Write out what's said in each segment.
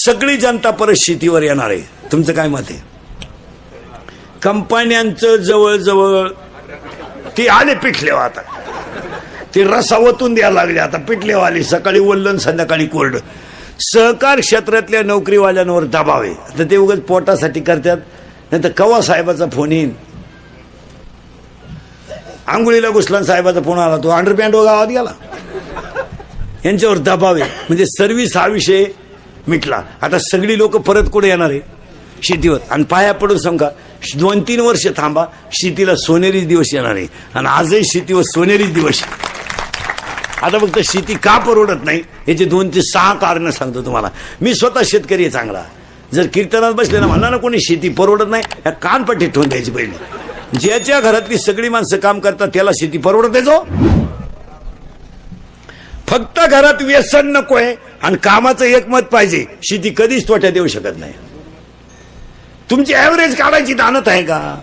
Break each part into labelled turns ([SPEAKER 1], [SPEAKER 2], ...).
[SPEAKER 1] सगळी जनता परत शेतीवर येणार आहे. तुमचं काय मत आहे? कंपन्यांचं जवळजवळ ते आले पिठलेव, आता ते रसावतून द्यायला लागले. आता पिठलेव आले, सकाळी वल्लन संध्याकाळी कोरड. सहकार क्षेत्रातल्या नोकरीवाल्यांवर दबाव आहे. आता ते उगाच पोटासाठी करतात, नाही तर कवा साहेबाचा फोन येईन. आंघोळीला घुसला साहेबाचा फोन आला, तो अंडरपॅन्ट गावात गेला. यांच्यावर दबाव आहे. म्हणजे सर्व्हिस हा विषय मिटला. आता सगळी लोक परत कुठे येणार आहे? शेतीवर. आणि पाया पडून सांगा, 2-3 वर्ष थांबा, शेतीला सोनेरी दिवस येणार आहे. आणि आजही शेतीवर सोनेरी दिवस. आता फक्त शेती का परवडत नाही याचे 2 ते 6 कारण सांगतो तुम्हाला. मी स्वतः शेतकरी आहे चांगला. जर कीर्तनात बसले ना, म्हणा ना कोणी शेती परवडत नाही, या कानपट्टी ठेवून द्यायची पहिली. ज्याच्या घरातली सगळी माणसं काम करतात त्याला शेती परवडते. जो फक्त घरात व्यसन नकोय आणि कामाचं एकमत पाहिजे, शेती कधीच तोट्यात येऊ शकत नाही. तुमची ऍव्हरेज काढायची दानत आहे का?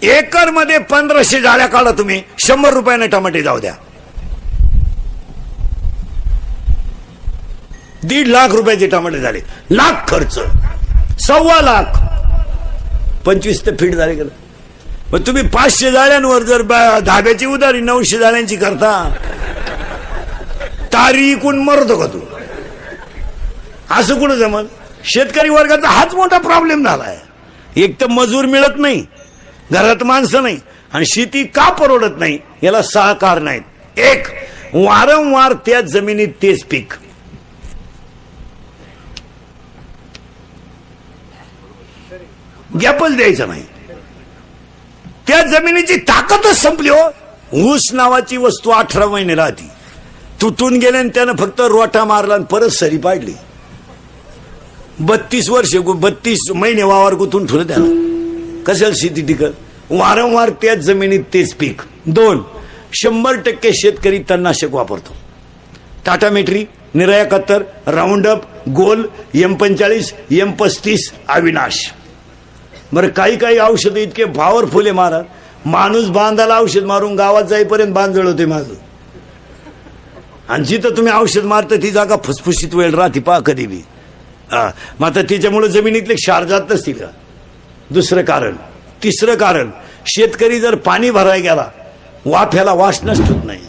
[SPEAKER 1] एकर मध्ये 1500 जाळ्या काढा तुम्ही, 100 रुपयाने टमाटे जाऊ द्या. 1.5 लाख रुपयाचे टमाटे झाले. लाख खर्च, 1.25 लाख, 25 ते फीट झाले. मग तुम्ही 500 जाळ्यांवर जर धाब्याची उधारी 900 जाळ्यांची करता, तारी इकून मरतो का तू? असं कुठं जमल? शेतकरी वर्गाचा हाच मोठा प्रॉब्लेम झालाय. एक तर मजूर मिळत नाही, घरात माणसं नाही, आणि शेती का परवडत नाही याला 6 कारण आहेत. 1, वारंवार त्या जमिनीत तेच पीक. गॅपच द्यायचं नाही. त्या जमिनीची ताकदच संपली हो. ऊस नावाची वस्तू 18 महिने राहती, तुटून गेले आणि त्यानं फक्त रोटा मारला आणि परत सरी पाडली. 32 वर्ष 32 महिने वावर गुंतून ठेवलं त्यानं. कशाला शेती टिकल? वारंवार त्याच जमिनीत तेच पीक. 2, 100% शेतकरी तणनाशक वापरतो. टाटा मेट्री, निराया कत्तर, राऊंडअप, गोल, M45, M35, अविनाश. बरं, काही औषध इतके पॉवरफुल आहे महाराज, माणूस बांधाला औषध मारून गावात जाईपर्यंत बांध जळवते माझं. आणि जिथं तुम्ही औषध मारता ती जागा फुसफुशीत वेळ राहते पहा कधी बी. मग आता त्याच्यामुळे जमिनीतले क्षार जात नसतील का? दुसरं कारण. तिसरं कारण, शेतकरी जर पाणी भरायला गेला, वाफ्याला वास नसतोच नाही,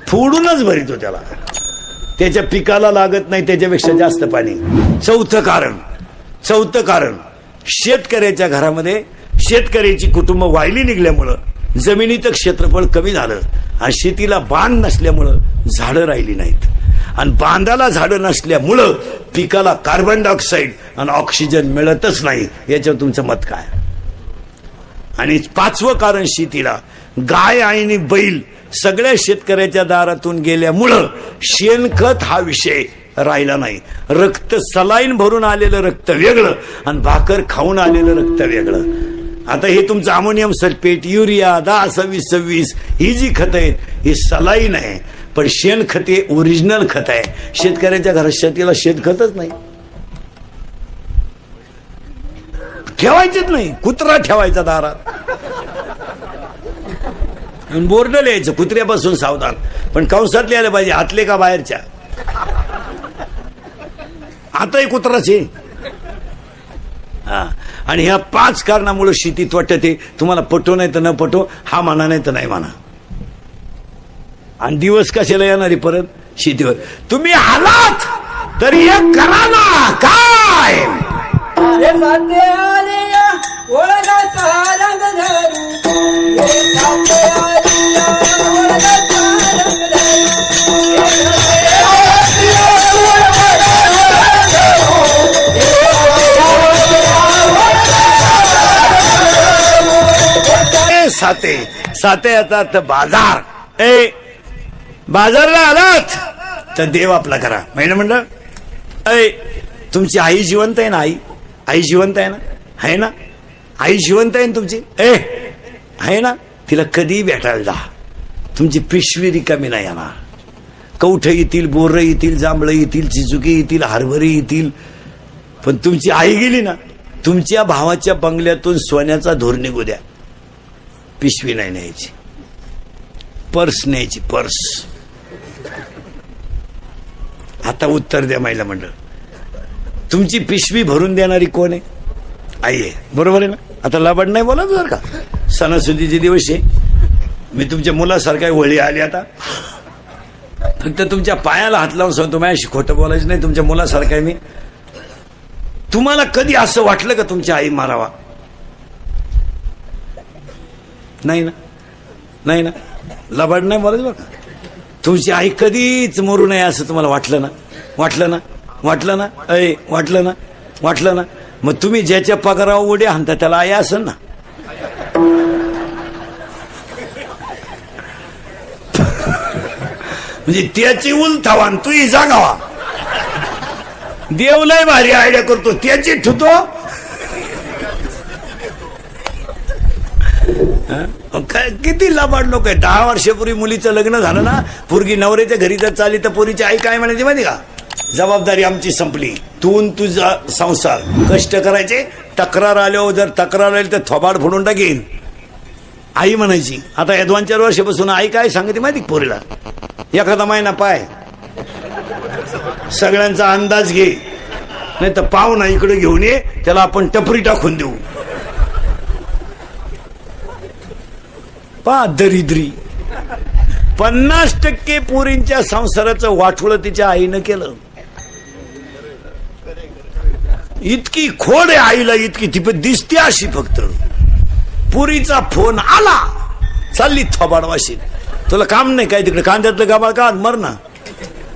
[SPEAKER 1] फोडूनच भरितो त्याला, त्याच्या पिकाला लागत नाही त्याच्यापेक्षा जास्त पाणी. चौथं कारण, शेतकऱ्याच्या घरामध्ये शेतकऱ्याची कुटुंब वाहिली निघल्यामुळं जमिनीचं क्षेत्रफळ कमी झालं आणि शेतीला बांध नसल्यामुळं झाडं राहिली नाहीत. आणि बांधाला झाडं नसल्यामुळं पिकाला कार्बन डायऑक्साईड आणि ऑक्सिजन मिळतच नाही. याच्यावर तुमचं मत काय? आणि 5वं कारण, शेतीला गाय आणि बैल सगळ्या शेतकऱ्याच्या दारातून गेल्यामुळं शेणखत हा विषय राहिला नाही. रक्त सलाईन भरून आलेलं रक्त वेगळं आणि भाकर खाऊन आलेलं रक्त वेगळं. आता हे तुमचं अमोनियम सल्फेट, युरिया, 10-26-26 ही जी खत आहेत ही सलाईन आहे, पण शेणखत हे ओरिजिनल खत आहे. शेतकऱ्याच्या घरात शेतीला शेणखतच नाही, ठेवायचेच नाही. कुत्रा ठेवायचा दारात, बोर्ड लिहायचं कुत्र्यापासून सावधान, पण कंसात लिहायला पाहिजे आतले का बाहेरच्या. आताही कुत्राचे. आणि ह्या 5 कारणामुळे शेती तोट्यात. तुम्हाला पटो नाही तर न पटो, हा म्हणा नाही तर नाही म्हणा. आणि दिवस कशाला येणारे परत शेतीवर? तुम्ही हालात तर एक करा ना. काय साते आता तर बाजार. बाजारला आलात तर देव आपला करा. महिना म्हणलं, तुमची आई जिवंत आहे ना? आई जिवंत आहे ना? आहे ना? आई जिवंत आहे ना तुमची? आहे ना? तिला कधी भेटायला जा. तुमची पिशवी रिकामी नाही येणार. कवठ येतील, बोर येतील, जांभळं येतील, चिचुकी येतील, हरभरी येतील, पण तुमची आई गेली ना, तुमच्या भावाच्या बंगल्यातून सोन्याचा धूर निघू द्या, पिशवी नाही न्यायची, पर्स न्यायची, पर्स. आता उत्तर द्या महिला मंडळ. तुमची पिशवी भरून देणारी कोण आहे? आई आहे, बरोबर आहे ना. आता लाबड नाही बोला बरं का, सणासुदीचे दिवस आहे. मी तुमच्या मुलासारखा वळी आली आता, फक्त तुमच्या पायाला हात लावून सांगतो माझ्याशी खोटं बोलायचं नाही. तुमच्या मुलासारखा आहे मी. तुम्हाला कधी असं वाटलं का तुमची आई मारावा? नाही ना, नाही ना, लबाड नाही बोलायचं बरं का. तुमची आई कधीच मरू नये असं तुम्हाला वाटलं ना? वाटलं ना? वाटलं ना? अय वाटलं ना? वाटलं ना? मग तुम्ही ज्याच्या पगारावर उड्या हाणता त्याला आई असेल ना. म्हणजे त्याची उलथावा तूही जागावा. देव लय भारी आयडिया करतो, त्याची ठुतो. किती लाबाड लोक आहे. 10 वर्षापूर्वी मुलीचं लग्न झालं ना, पोरगी नवऱ्याच्या घरी जर चालली तर पोरीची आई काय म्हणायची माहिती का? जबाबदारी आमची संपली, तू तुझा संसार कष्ट करायचे. तक्रार आल्यावर जर तक्रार आली तर थोबाड फोडून टाकेन आई म्हणायची. आता या 2-4 वर्षापासून आई काय सांगते माहिती पोरीला? एखादा महिना पाय, सगळ्यांचा अंदाज घे, नाही तर पाहुणा इकडे घेऊन ये, त्याला आपण टपरी टाकून देऊ. पा दरिद्री 50% पोरींच्या संसाराचं वाटोळं तिच्या आईनं केलं. इतकी खोड आहे आईला, इतकी ती दिसते अशी. फक्त पुरीचा फोन आला, चालली थोबाड वाशीत. तुला काम नाही काय तिकडे? कांद्यातलं गाबाळ का मर ना,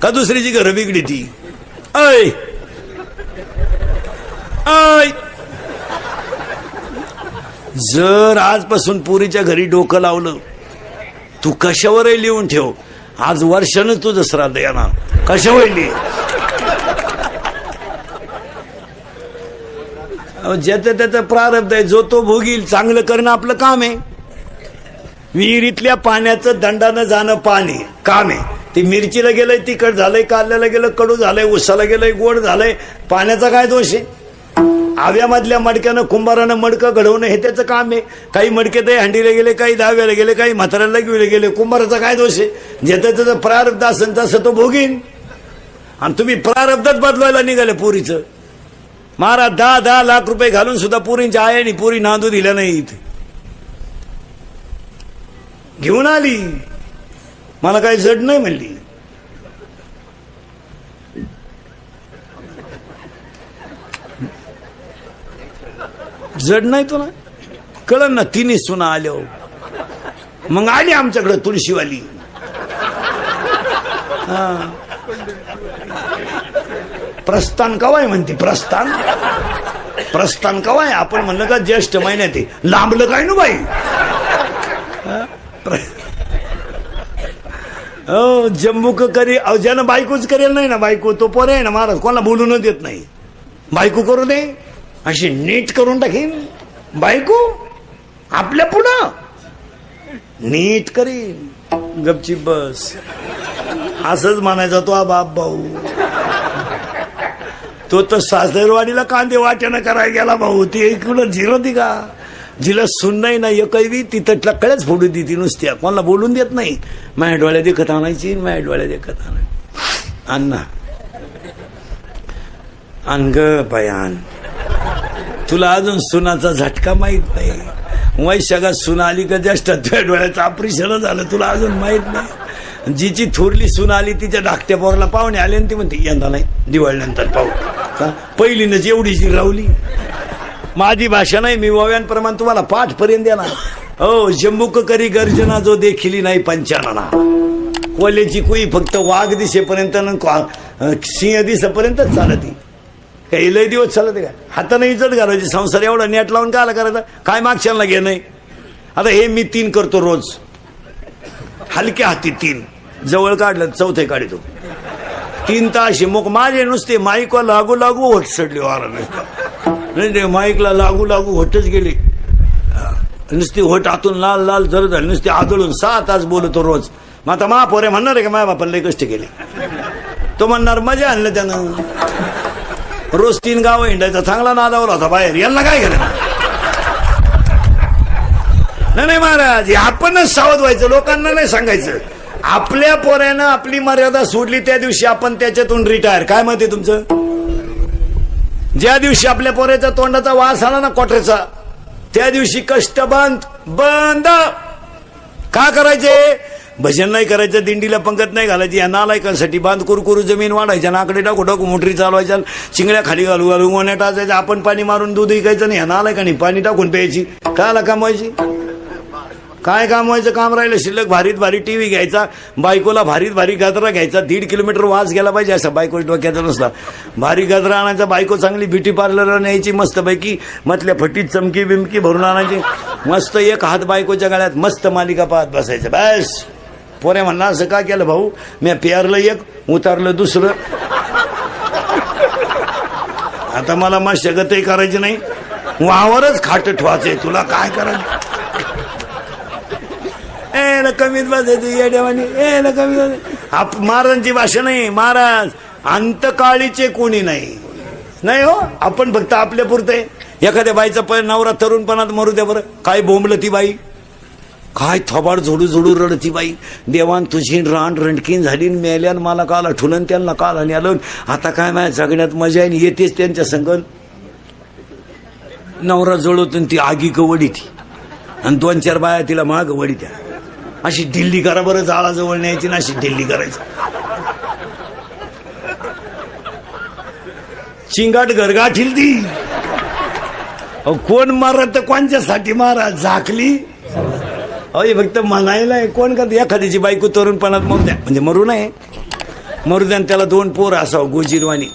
[SPEAKER 1] का दुसरीची घरं बिगडी ती. ऐ ऐ जर आजपासून पुरीच्या घरी डोकं लावलं, तू कशावरही लिहून ठेव, आज वर्षानं तुझं श्राद्ध येणार. कशावर लिहि, ज्याचं त्याचं प्रारब्ध आहे, जो तो भोगील. चांगलं करणं आपलं काम आहे. विहिरीतल्या पाण्याचं दंडानं जाणं पाणी काम आहे. ते मिरचीला गेलंय तिखट झालंय, कारल्याला गेलं कडू झालंय, उसाला गेलंय गोड झालंय, पाण्याचा काय दोष आहे? आव्यामधल्या मडक्यानं कुंभारानं मडकं घडवणं हे त्याचं काम आहे. काही मडके तर हंडीला गेले, काही दहाव्याला गेले, काही म्हाताऱ्याला घेऊन गेले. कुंभाराचा काय दोष आहे? ज्याचं त्याचं प्रारब्ध असेल तसं तो भोगीन. आणि तुम्ही प्रारब्धच बदलवायला निघाले पोरीचं. महाराज 10-10 लाख रुपये घालून सुद्धा पोरींच्या आयाने पोरी नांदू दिल्या नाहीत. घेऊन आली, मला काही जड नाही म्हणली. जड नाही तुला कळलं ना. तिने सुना आल्या, मग आली आमच्याकडे तुळशीवाली. प्रस्थान कवाय म्हणते? प्रस्थान प्रस्थान कवाय? आपण म्हणलं का ज्येष्ठ महिन्यात आहे, लांबलं काय ना बाई. हो जम्बूक करी, ज्यानं बायकोच करेल नाही ना, बायको तो पोरे आहे ना महाराज, कोणाला बोलून देत नाही. बायको करू दे, अशी नीट करून टाकीन बायको. आपल्या पुढं नीट करीन, गपचीप बस. असंच म्हणायचा तो बाप भाऊ. तो तर सासरवाडीला कांदे वाट्यानं करायला गेला भाऊ. ती इकडं झिरवती का? जिला सुन नाही ना एकही, ती तटला कळ्याच फोडू देती नुसत्या, कोणाला बोलून देत नाही. माझ्या डोळ्यात देखत आणायची, माझ्या डोळ्यात देखत आणायची. अण्णा आण ग बयान. तुला अजून सुनाचा झटका माहित नाही. वैशाखात सून आली का जास्त तुझ्या डोळ्याचं ऑपरेशन झालं, तुला अजून माहित नाही. जिची थोरली सून आली तिच्या धाकट्या पोराला पाहुणे आले आणि ती म्हणते यंदा नाही, दिवाळीनंतर पाहू. पहिलीनच एवढीशी रावली. माझी भाषा नाही, मी ओव्यांप्रमाणे तुम्हाला पाठ पर्यंत देणार. हो जम्बूक करी गर्जना जो देखिली नाही पंचानना. कोल्याची कुई फक्त वाघ दिसेपर्यंत सिंह दिसेपर्यंतच चालती. काही लय दिवस चालत का? हाताने इज्जत घालायची. संसार एवढा नेट लावून कायला करायचा? काय मागच्याला घे नाही. आता हे मी 3 करतो रोज, हलक्या हाती 3. जवळ काढलं 4थे काढतो. 3 तास मग माझे नुसते माईकला लागू लागू होट सडले. वारा नाही माईकला लागू लागू होटच गेले. नुसती होट आतून लाल लाल जर झाली, नुसते आदळून 6 तास बोलतो रोज. मग आता महापोरे म्हणणार आहे का माझ्या बापाला लय कष्ट केले? तो म्हणणार मजा आणलं त्यानं. रोज 3 गाव हिंडायचा, चांगला नादावला होता बाहेर. यांना काय केलं? नाही महाराज, आपणच सावध व्हायचं, लोकांना नाही सांगायचं. आपल्या पोऱ्यानं आपली मर्यादा सोडली त्या दिवशी आपण त्याच्यातून रिटायर. काय मत आहे तुमचं? ज्या दिवशी आपल्या पोऱ्याचा तोंडाचा वास आला ना कोठ्याचा, त्या दिवशी कष्ट बंद. का करायचे? भजन नाही करायचं, दिंडीला पंगत नाही घालायची, या नालायकांसाठी बांध कुरकुरू जमीन वाढायच्या, नाकडे टाकू टाकू मोटरी चालवायच्या, चिंगड्या खाली घालू घालू गोण्या टाचायच्या, आपण पाणी मारून दूध विकायचं नाही, या नालायकांनी पाणी टाकून प्यायची. कायला कामवायची? काय काम व्हायचं? काम राहिलं शिल्लक. भारीत भारी टीव्ही घ्यायचा, बायकोला भारीत भारी गजरा घ्यायचा, 1.5 किलोमीटर वास गेला पाहिजे असा बायको डोक्याचा नसला. भारी गजरा आणायचा, बायको चांगली ब्युटी पार्लरला न्यायची, मस्त पैकी मधल्या फटीत चमकी बिमकी भरून आणायची, मस्त एक हात बायकोच्या गळ्यात, मस्त मालिका पाहत बसायचं. बस. पोऱ्या म्हणला असं का केलं भाऊ? मी पेरलं एक, उतारलं दुसरं, आता मला मशागतही करायची नाही, वावरच खाट ठेवायचंय, तुला काय करायचं? कमीत बसायचं येड्यावानी, कमी. महाराजांची भाषा नाही. महाराज अंतकाळीचे कोणी नाही हो. आपण फक्त आपल्या पुरते. एखाद्या बाईचा नवरा तरुणपणात मरू द्या बरं, काय बोंबलं ती बाई, काय थोबाड झोडू झोडू रडती बाई. देवान तुझी रान रणकीन झाली, मेल्यान मला काल आठवलं, त्यांना काल आणि आलं. आता काय माझ्या जगण्यात मजा आहे, येतेच त्यांच्या संगत. नवरा जळवतून ती आगी कवडी ती, आणि 2-4 बाया तिला माग वडी त्या. अशी दिल्ली करा बरं, जाळाजवळ न्यायची ना, अशी दिल्ली करायची. चिंगाट गरगाठील ती. कोण मारत कोणच्यासाठी मारा? झाकली फक्त म्हणायला. कोण करत? एखाद्याची बायको तरुणपणात मरू द्या, म्हणजे मरू नये, मरू द्या, त्याला 2 पोरं असावं गोजीरवाणी,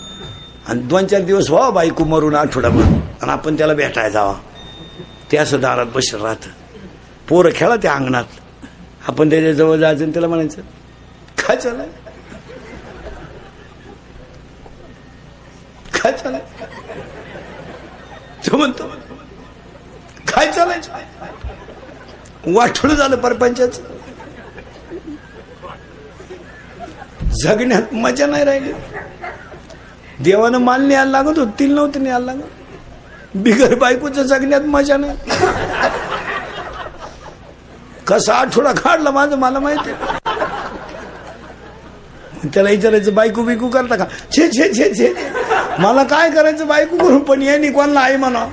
[SPEAKER 1] आणि 2-4 दिवस व्हा बायको मरून आठवडाभर, आणि आपण त्याला भेटायला जावा. ते असं दारात बसलं राहतं. पोरं खेळा त्या अंगणात, आपण त्याच्या जवळ जायचं आणि त्याला म्हणायचं काय चालाय, काय चालाय? तो म्हणतो काय चालायचं? वाटोळं झालं परपंचाचं. जगण्यात मजा नाही राहिली. देवानं माल न्यायला लागत होत, तिला नव्हतं न्यायला लागत. बिगर बायकोचं जगण्यात मजा नाही. कसा आठवडा काढला माझं मला माहिती. त्याला विचारायचं बायको बिकू करता का? छे छे छे छे, मला काय करायचं बायको करून, पण यांनी कोणाला आई म्हणा.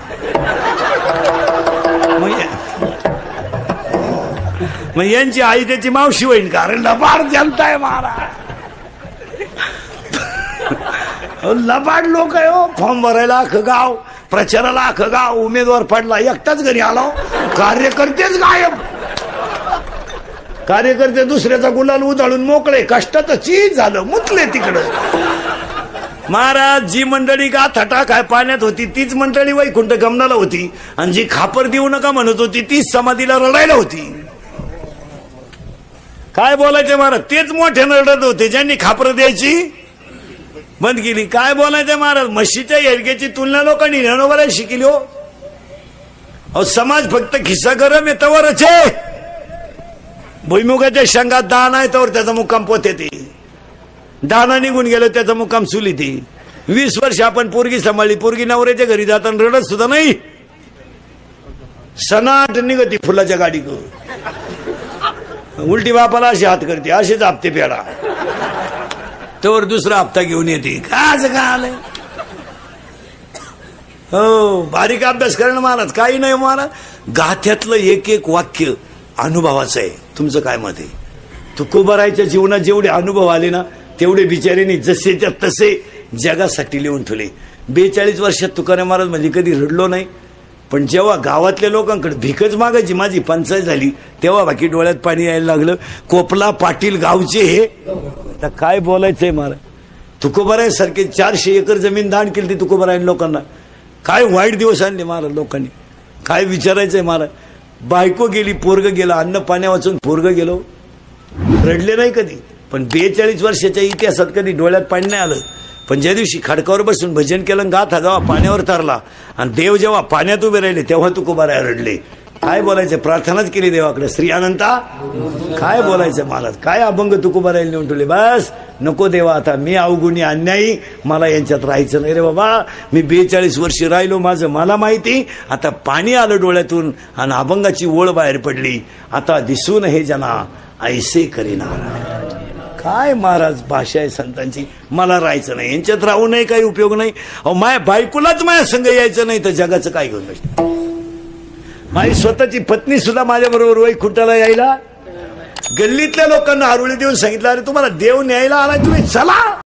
[SPEAKER 1] मग यांची आई त्याची मावशी होईल, कारण लबाड जनताय महाराज. लबाड लोक आहे हो. फॉर्म भरायला अख्खं गाव, प्रचाराला अख्खं गाव, उमेदवार पडला एकटाच घरी आला, कार्यकर्तेच गायब. कार्यकर्ते दुसऱ्याचा गुलाल उधळून मोकळे, कष्टाचं चीज झालं, मुतले तिकडं. महाराज जी मंडळी गाथाटा काय पाण्यात होती, तीच मंडळी वैकुंठ गमनाला होती, आणि जी खापर देऊ नका म्हणत होती, तीच समाधीला रडायला होती. काय बोलायचं महाराज? तेच मोठ्यानं रडत होते ज्यांनी खापर द्यायची बंद केली. काय बोलायचं महाराज? म्हशीच्या येडग्याची तुलना लोकांनी नवरायला शिकली हो. समाज फक्त खिस्सा गरम आहे तवरच आहे. भुईमुगाच्या शेंगात दाना आहे तर त्याचा मुक्काम पोत येते, दाना निघून गेलं त्याचा मुक्काम चुली ती. 20 वर्ष आपण पोरगी सांभाळली, पोरगी नवऱ्याच्या घरी जाताना रडत सुद्धा नाही, सनाट निघती फुलाच्या गाडी उलटी बापाला अशी हात करते, असेच हप्ते फेडा, तोवर दुसरा हप्ता घेऊन येते. काय का आलंय हो. बारीक अभ्यास करणं महाराज काही नाही महाराज. गाथ्यातलं एक एक वाक्य अनुभवाचं आहे. तुमचं काय मत आहे? तुकोबारायच्या जीवनात जेवढे अनुभव आले ना, तेवढे बिचाऱ्यांनी जसेच्या तसे जगासाठी लिहून ठेवले. 42 वर्षात तुकाराम महाराज म्हणजे कधी रडलो नाही, पण जेव्हा गावातल्या लोकांकडे भिकच मागायची माझी पंचायत झाली, तेव्हा बाकी डोळ्यात पाणी यायला लागलं. कोपला पाटील गावचे हे, आता काय बोलायचंय महाराज. तुकोबाराय सारखे 400 एकर जमीन दान केली ती तुकोबाराय लोकांना. काय वाईट दिवस आणले महाराज लोकांनी, काय विचारायचंय महाराज. बायको गेली, पोरग गेलं, अन्न पाण्या वाचून पोरग गेलो, रडले नाही कधी. पण 42 वर्षाच्या इतिहासात कधी डोळ्यात पाणी नाही आलं. पण ज्या दिवशी खडकावर बसून भजन केलं, गाथा जेव्हा पाण्यावर तरला आणि देव जेव्हा पाण्यात उभे राहिले, तेव्हा तुकोबाराय रडले. काय बोलायचं, प्रार्थनाच केली देवाकडे, श्री अनंता काय बोलायचं महाराज, काय अभंग तुकोबारायला नेऊन ठेवले. बस नको देवा, आता मी अवगुणी अन्यायी, मला यांच्यात राहायचं नाही रे बाबा. मी 42 वर्ष राहिलो, माझं मला माहिती. आता पाणी आलं डोळ्यातून आणि अभंगाची ओळ बाहेर पडली. आता दिसून हे जना ऐसे करीना. काय महाराज भाषा आहे संतांची. मला राहायचं नाही, यांच्यात राहू नये, काही उपयोग नाही. अहो माया बायकोलाच माझ्या संग यायचं नाही तर जगाचं काय घेऊन बसलं. माझी स्वतःची पत्नी सुद्धा माझ्या बरोबर वैकुंठाला यायला, गल्लीतल्या लोकांना आरुळी देऊन सांगितलं, अरे तुम्हाला देव न्यायला आलाय, तुम्ही चला.